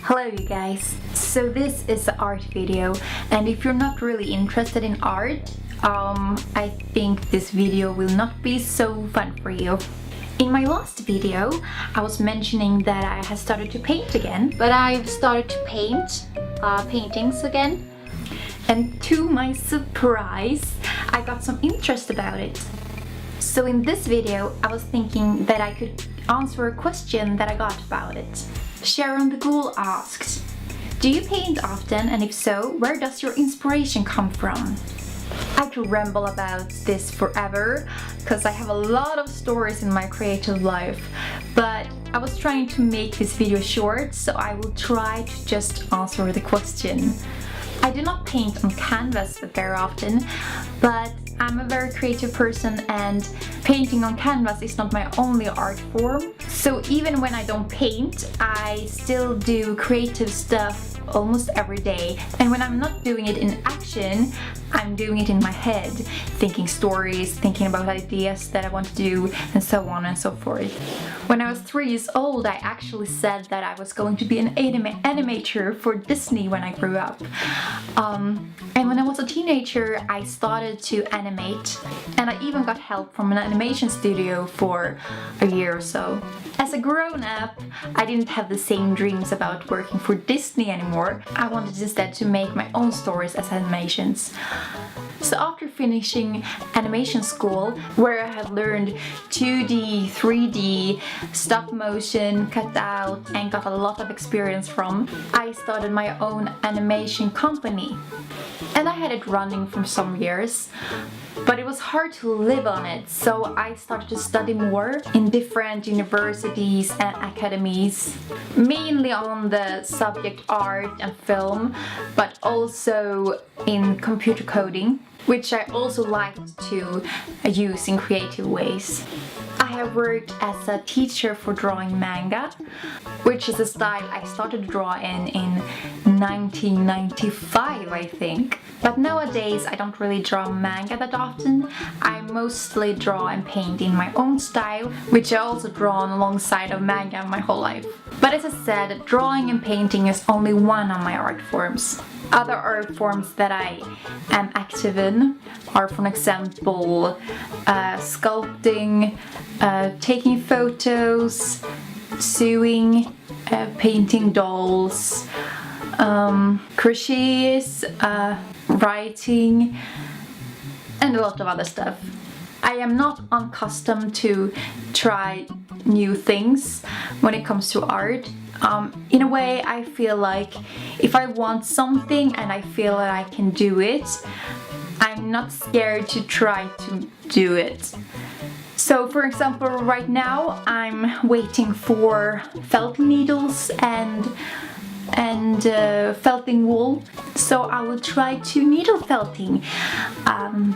Hello you guys, so this is an art video, and if you're not really interested in art, I think this video will not be so fun for you. In my last video, I was mentioning that I had started to paint again, but I've started to paint paintings again, and to my surprise, I got some interest about it. So in this video, I was thinking that I could answer a question that I got about it. Sharon the Ghoul asked, do you paint often, and if so, where does your inspiration come from? I could ramble about this forever because I have a lot of stories in my creative life, but I was trying to make this video short, so I will try to just answer the question. I do not paint on canvas very often, but I'm a very creative person and painting on canvas is not my only art form. So even when I don't paint, I still do creative stuff almost every day. And when I'm not doing it in action, I'm doing it in my head, thinking stories, thinking about ideas that I want to do, and so on and so forth. When I was 3 years old, I actually said that I was going to be an animator for Disney when I grew up. And when I was a teenager, I started to animate, and I even got help from an animation studio for a year or so. As a grown-up, I didn't have the same dreams about working for Disney anymore. I wanted instead to make my own stories as animations. So after finishing animation school, where I had learned 2D, 3D, stop motion, cut out, and got a lot of experience from, I started my own animation company. And I had it running for some years, but it was hard to live on it, so I started to study more in different universities and academies, mainly on the subject art and film, but also in computer coding, which I also liked to use in creative ways. I have worked as a teacher for drawing manga, which is a style I started to draw in 1995, I think. But nowadays I don't really draw manga that often. I mostly draw and paint in my own style, which I also drawn alongside of manga my whole life. But as I said, drawing and painting is only one of my art forms. Other art forms that I am active in are, for example, sculpting, taking photos, sewing, painting dolls, crochets, writing, and a lot of other stuff. I am not unaccustomed to try new things when it comes to art. In a way, I feel like if I want something and I feel that I can do it, I'm not scared to try to do it. So for example, right now I'm waiting for felting needles and felting wool, so I will try to needle felting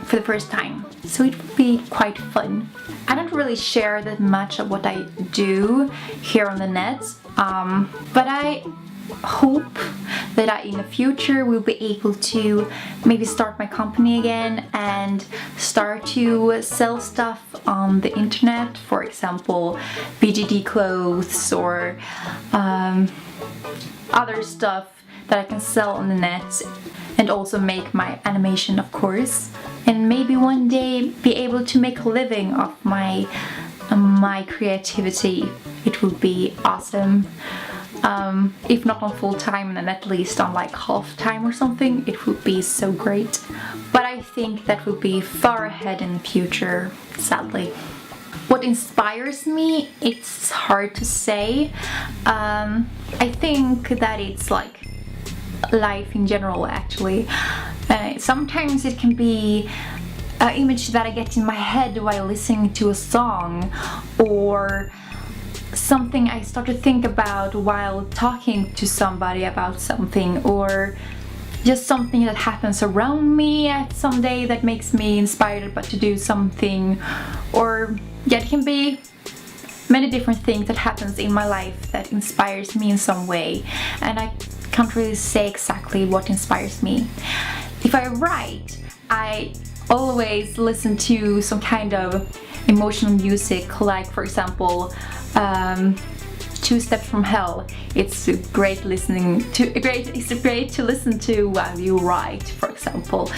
for the first time, so it will be quite fun. I don't really share that much of what I do here on the net, but I hope that I in the future will be able to maybe start my company again and start to sell stuff on the internet, for example BGD clothes or other stuff that I can sell on the net, and also make my animation, of course, and maybe one day be able to make a living off my creativity. It would be awesome. If not on full time, then at least on like half time or something. It would be so great. But I think that would be far ahead in the future, sadly. What inspires me, it's hard to say. I think that it's like life in general, actually. Sometimes it can be an image that I get in my head while listening to a song, or something I start to think about while talking to somebody about something, or just something that happens around me at some day that makes me inspired but to do something, or yeah, it can be many different things that happens in my life that inspires me in some way, and I can't really say exactly what inspires me. If I write, I always listen to some kind of emotional music, like for example Two Steps from Hell. It's great it's great to listen to while you write, for example.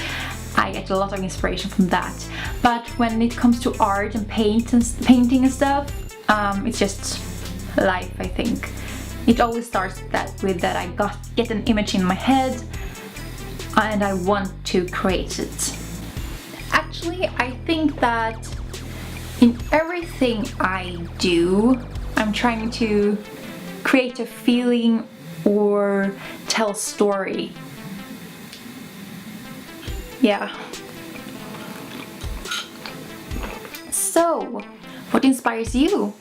I get a lot of inspiration from that. But when it comes to art and painting and stuff, it's just life, I think. It always starts with that I get an image in my head and I want to create it. Actually, I think that in everything I do, I'm trying to create a feeling or tell a story. Yeah. So, what inspires you?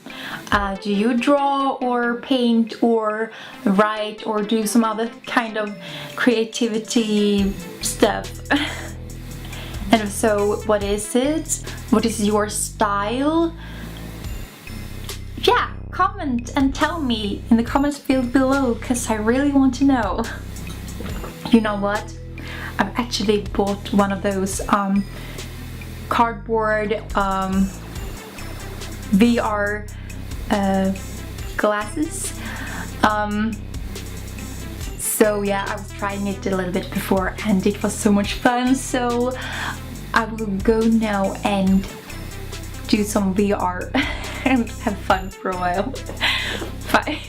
Do you draw or paint or write or do some other kind of creativity stuff? And if so, what is it? What is your style? Yeah, comment and tell me in the comments field below, because I really want to know. You know what? I've actually bought one of those cardboard VR glasses. So yeah, I was trying it a little bit before and it was so much fun, so I will go now and do some VR and have fun for a while. Bye.